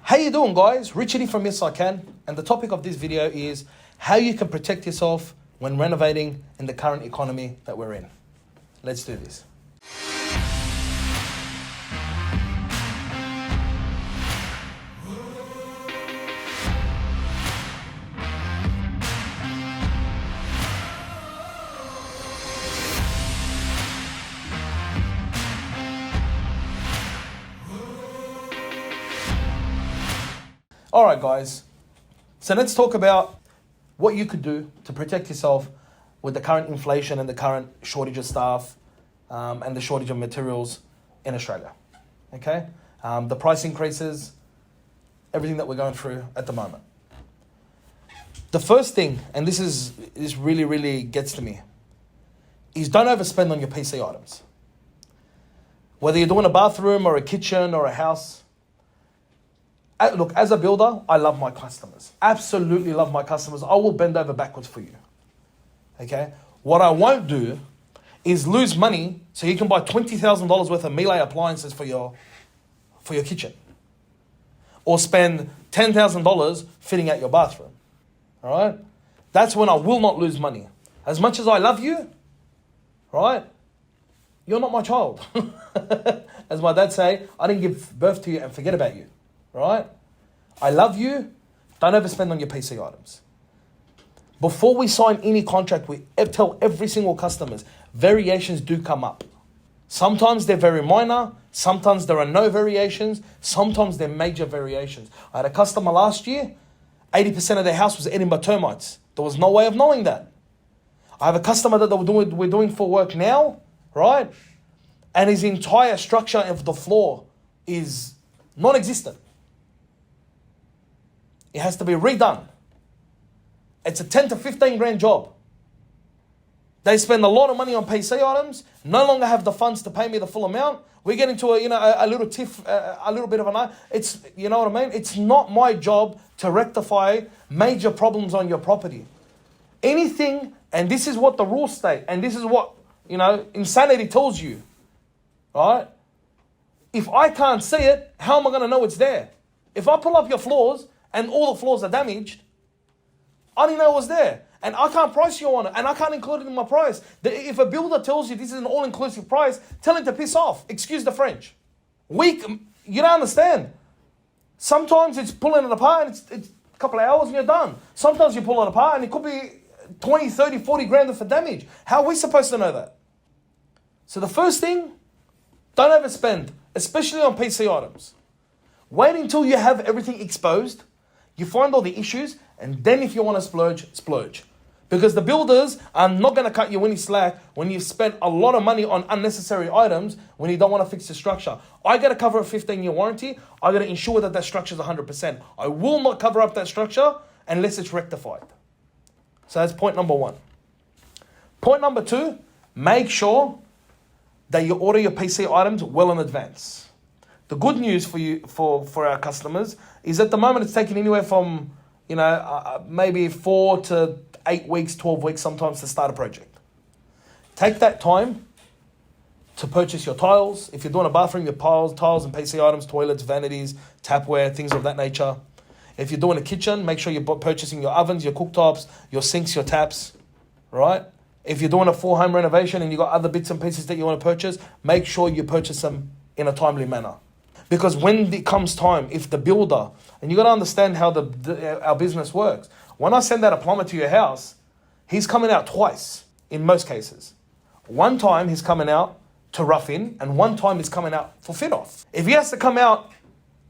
How you doing, guys? Richard here from Yes I Can, and the topic of this video is how you can protect yourself when renovating in the current economy that we're in. Let's do this. All right, guys. So let's talk about what you could do to protect yourself with the current inflation and the current shortage of staff and the shortage of materials in Australia. Okay? The price increases, everything that we're going through at the moment. The first thing, and this really gets to me, is don't overspend on your PC items. Whether you're doing a bathroom or a kitchen or a house. Look, as a builder, I love my customers. Absolutely love my customers. I will bend over backwards for you. Okay? What I won't do is lose money so you can buy $20,000 worth of Miele appliances for your kitchen. Or spend $10,000 fitting out your bathroom. All right? That's when I will not lose money. As much as I love you, right? You're not my child. As my dad say, I didn't give birth to you and forget about you. Right? I love you. Don't overspend on your PC items. Before we sign any contract, we tell every single customer, variations do come up. Sometimes they're very minor. Sometimes there are no variations. Sometimes they're major variations. I had a customer last year, 80% of their house was Edinburgh termites. There was no way of knowing that. I have a customer that we're doing for work now, right? And his entire structure of the floor is non-existent. It has to be redone. It's a 10 to 15 grand job. They spend a lot of money on PC items, no longer have the funds to pay me the full amount. We get into a little tiff, a little bit of an, it's, you know what I mean? It's not my job to rectify major problems on your property. Anything, and this is what the rules state, and this is what, insanity tells you, right? If I can't see it, how am I going to know it's there? If I pull up your floors, and all the floors are damaged, I didn't know it was there. And I can't price you on it. And I can't include it in my price. If a builder tells you this is an all-inclusive price, tell him to piss off. Excuse the French. You don't understand. Sometimes it's pulling it apart and it's a couple of hours and you're done. Sometimes you pull it apart and it could be 20, 30, 40 grand for damage. How are we supposed to know that? So the first thing, don't overspend, especially on PC items. Wait until you have everything exposed. You find all the issues, and then if you want to splurge. Because the builders are not going to cut you any slack when you've spent a lot of money on unnecessary items when you don't want to fix the structure. I got to cover a 15-year warranty. I got to ensure that structure is 100%. I will not cover up that structure unless it's rectified. So that's point number one. Point number two, make sure that you order your PC items well in advance. The good news for you, for our customers, is at the moment it's taking anywhere from, maybe 4 to 8 weeks, 12 weeks sometimes to start a project. Take that time to purchase your tiles. If you're doing a bathroom, your tiles and PC items, toilets, vanities, tapware, things of that nature. If you're doing a kitchen, make sure you're purchasing your ovens, your cooktops, your sinks, your taps, right? If you're doing a full home renovation and you've got other bits and pieces that you want to purchase, make sure you purchase them in a timely manner. Because when it comes time, if the builder, and you got to understand how our business works. When I send out a plumber to your house, he's coming out twice in most cases. One time he's coming out to rough in, and one time he's coming out for fit off. If he has to come out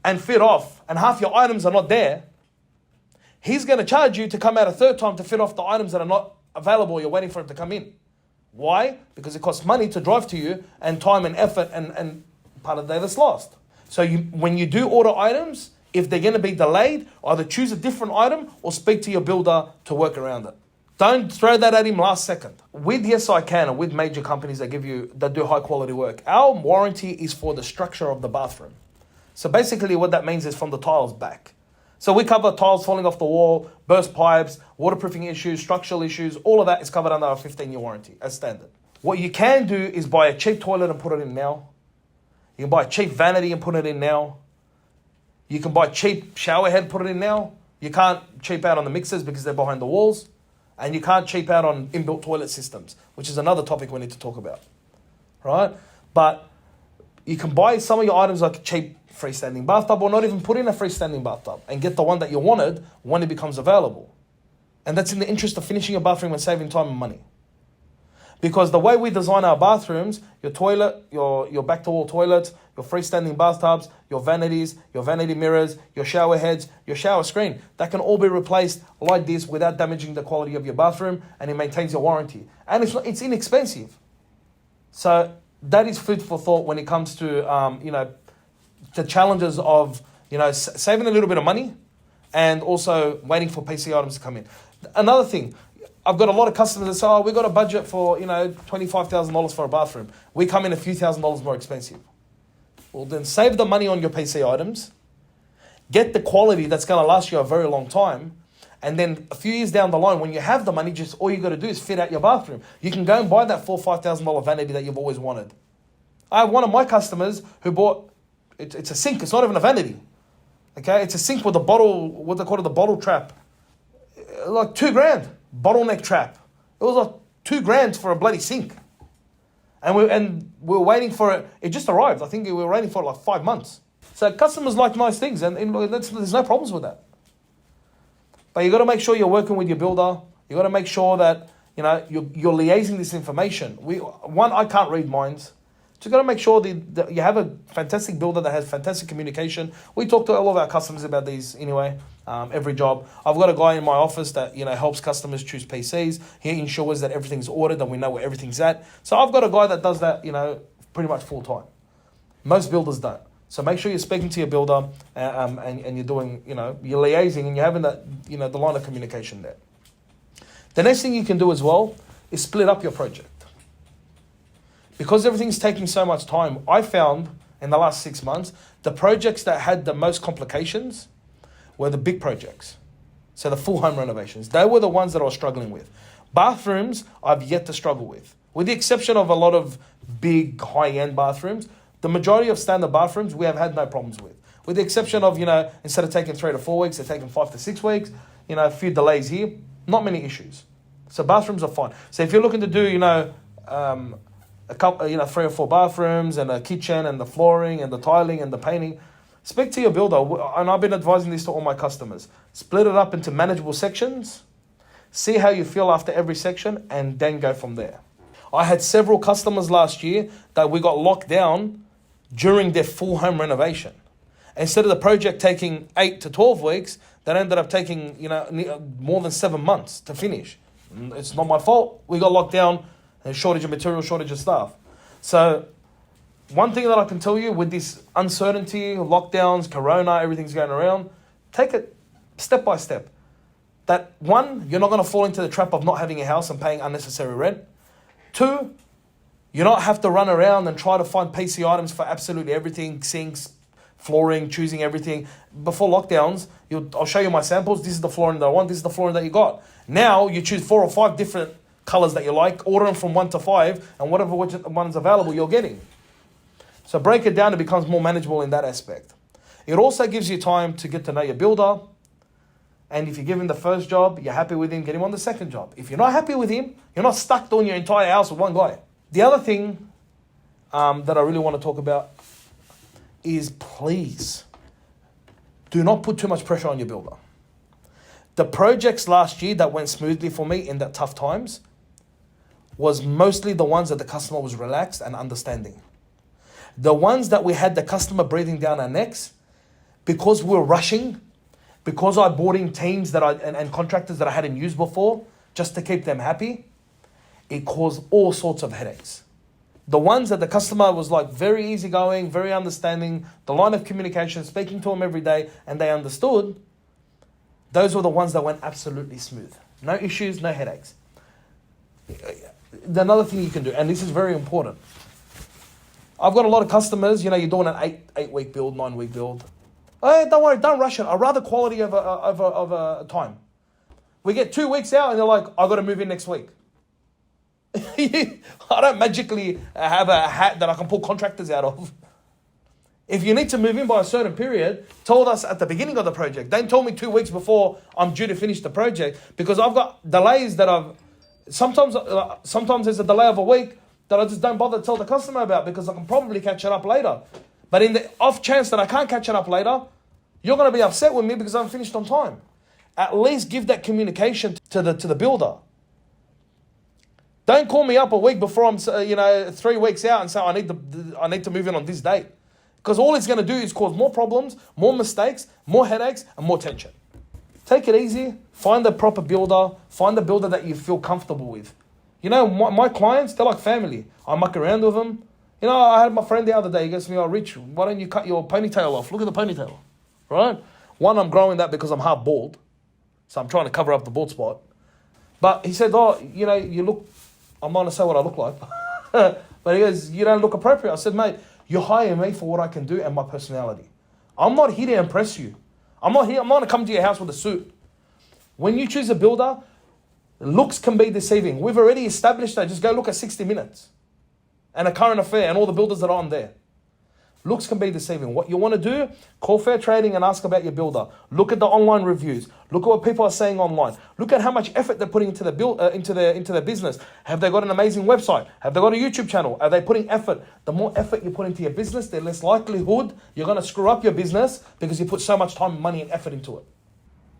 and fit off, and half your items are not there, he's going to charge you to come out a third time to fit off the items that are not available. You're waiting for him to come in. Why? Because it costs money to drive to you, and time and effort, and part of the day that's lost. So when you do order items, if they're going to be delayed, either choose a different item or speak to your builder to work around it. Don't throw that at him last second. With Yes I Can, or with major companies that do high quality work, our warranty is for the structure of the bathroom. So basically what that means is from the tiles back. So we cover tiles falling off the wall, burst pipes, waterproofing issues, structural issues, all of that is covered under our 15-year warranty as standard. What you can do is buy a cheap toilet and put it in now. You can buy a cheap vanity and put it in now. You can buy cheap shower head, put it in now. You can't cheap out on the mixers because they're behind the walls. And you can't cheap out on inbuilt toilet systems, which is another topic we need to talk about, right? But you can buy some of your items like a cheap freestanding bathtub, or not even put in a freestanding bathtub and get the one that you wanted when it becomes available. And that's in the interest of finishing your bathroom and saving time and money. Because the way we design our bathrooms, your toilet, your back-to-wall toilets, your freestanding bathtubs, your vanities, your vanity mirrors, your shower heads, your shower screen, that can all be replaced like this without damaging the quality of your bathroom, and it maintains your warranty. And it's inexpensive. So that is food for thought when it comes to, the challenges of, saving a little bit of money and also waiting for PC items to come in. Another thing, I've got a lot of customers that say, we got a budget for, $25,000 for a bathroom. We come in a few $1,000s more expensive. Well, then save the money on your PC items, get the quality that's going to last you a very long time, and then a few years down the line, when you have the money, just all you got to do is fit out your bathroom. You can go and buy that $4,000 or $5,000 vanity that you've always wanted. I have one of my customers who bought, it's a sink, it's not even a vanity. Okay, it's a sink with a bottle, what they call it, the bottle trap. Like $2,000, bottleneck trap. It was like $2,000 for a bloody sink. And we were waiting for it. It just arrived. I think we were waiting for it like 5 months. So customers like nice things, and there's no problems with that. But you got to make sure you're working with your builder. You got to make sure that you're liaising this information. I can't read minds. So you got to make sure that you have a fantastic builder that has fantastic communication. We talk to all of our customers about these anyway. Every job. I've got a guy in my office that helps customers choose PCs. He ensures that everything's ordered and we know where everything's at. So I've got a guy that does that, pretty much full time. Most builders don't. So make sure you're speaking to your builder and you're doing, you're liaising and you're having that, the line of communication there. The next thing you can do as well is split up your project. Because everything's taking so much time, I found in the last 6 months, the projects that had the most complications were the big projects. So the full home renovations. They were the ones that I was struggling with. Bathrooms, I've yet to struggle with. With the exception of a lot of big, high-end bathrooms, the majority of standard bathrooms we have had no problems with. With the exception of, instead of taking 3 to 4 weeks, they're taking 5 to 6 weeks. A few delays here. Not many issues. So bathrooms are fine. So if you're looking to do, a couple, 3 or 4 bathrooms and a kitchen and the flooring and the tiling and the painting, speak to your builder. And I've been advising this to all my customers. Split it up into manageable sections. See how you feel after every section and then go from there. I had several customers last year that we got locked down during their full home renovation. Instead of the project taking 8 to 12 weeks, that ended up taking, more than 7 months to finish. It's not my fault. We got locked down. Shortage of material, shortage of staff. So one thing that I can tell you with this uncertainty, lockdowns, corona, everything's going around, take it step by step. That one, you're not going to fall into the trap of not having a house and paying unnecessary rent. 2, you not have to run around and try to find PC items for absolutely everything, sinks, flooring, choosing everything. Before lockdowns, I'll show you my samples. This is the flooring that I want. This is the flooring that you got. Now you choose 4 or 5 different colors that you like, order them from 1 to 5, and whatever one's available, you're getting. So break it down, it becomes more manageable in that aspect. It also gives you time to get to know your builder, and if you give him the first job, you're happy with him, get him on the second job. If you're not happy with him, you're not stuck doing your entire house with one guy. The other thing that I really want to talk about is please do not put too much pressure on your builder. The projects last year that went smoothly for me in that tough times was mostly the ones that the customer was relaxed and understanding. The ones that we had the customer breathing down our necks, because we were rushing, because I brought in teams and contractors that I hadn't used before, just to keep them happy, it caused all sorts of headaches. The ones that the customer was like very easygoing, very understanding, the line of communication, speaking to them every day, and they understood, those were the ones that went absolutely smooth. No issues, no headaches. Another thing you can do, and this is very important. I've got a lot of customers, you're doing an 8-week build, 9-week build. Hey, don't worry, don't rush it. I'd rather quality of a time. We get 2 weeks out and they're like, I've got to move in next week. I don't magically have a hat that I can pull contractors out of. If you need to move in by a certain period, told us at the beginning of the project. Don't tell me 2 weeks before I'm due to finish the project, because I've got delays that sometimes there's a delay of a week that I just don't bother to tell the customer about because I can probably catch it up later. But in the off chance that I can't catch it up later, you're going to be upset with me because I haven't finished on time. At least give that communication to the builder. Don't call me up a week before I'm 3 weeks out and say I need to move in on this date. Because all it's going to do is cause more problems, more mistakes, more headaches, and more tension. Take it easy. Find the proper builder. Find the builder that you feel comfortable with. You know, my clients, they're like family. I muck around with them. You know, I had my friend the other day. He goes to me, "Oh, Rich, why don't you cut your ponytail off? Look at the ponytail." Right? One, I'm growing that because I'm half bald. So I'm trying to cover up the bald spot. But he said, "Oh, you look..." I'm not going to say what I look like. But he goes, "You don't look appropriate." I said, "Mate, you hire me for what I can do and my personality. I'm not here to impress you. I'm not going to come to your house with a suit." When you choose a builder, looks can be deceiving. We've already established that. Just go look at 60 Minutes and A Current Affair and all the builders that are on there. Looks can be deceiving. What you want to do, call Fair Trading and ask about your builder. Look at the online reviews. Look at what people are saying online. Look at how much effort they're putting into their business. Have they got an amazing website? Have they got a YouTube channel? Are they putting effort? The more effort you put into your business, the less likelihood you're going to screw up your business because you put so much time, money, and effort into it.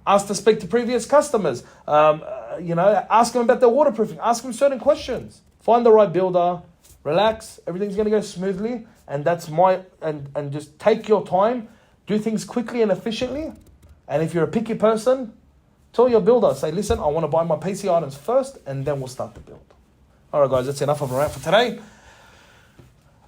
Ask to speak to previous customers. Ask them about their waterproofing. Ask them certain questions. Find the right builder. Relax. Everything's going to go smoothly. And that's and just take your time, do things quickly and efficiently. And if you're a picky person, tell your builder, say, "Listen, I want to buy my PC items first, and then we'll start the build." All right, guys, that's enough of a rant for today.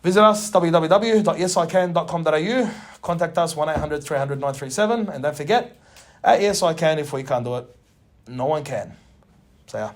Visit us, www.yesican.com.au. Contact us, 1-800-300-937. And don't forget, at Yes I Can, if we can't do it, no one can. See ya.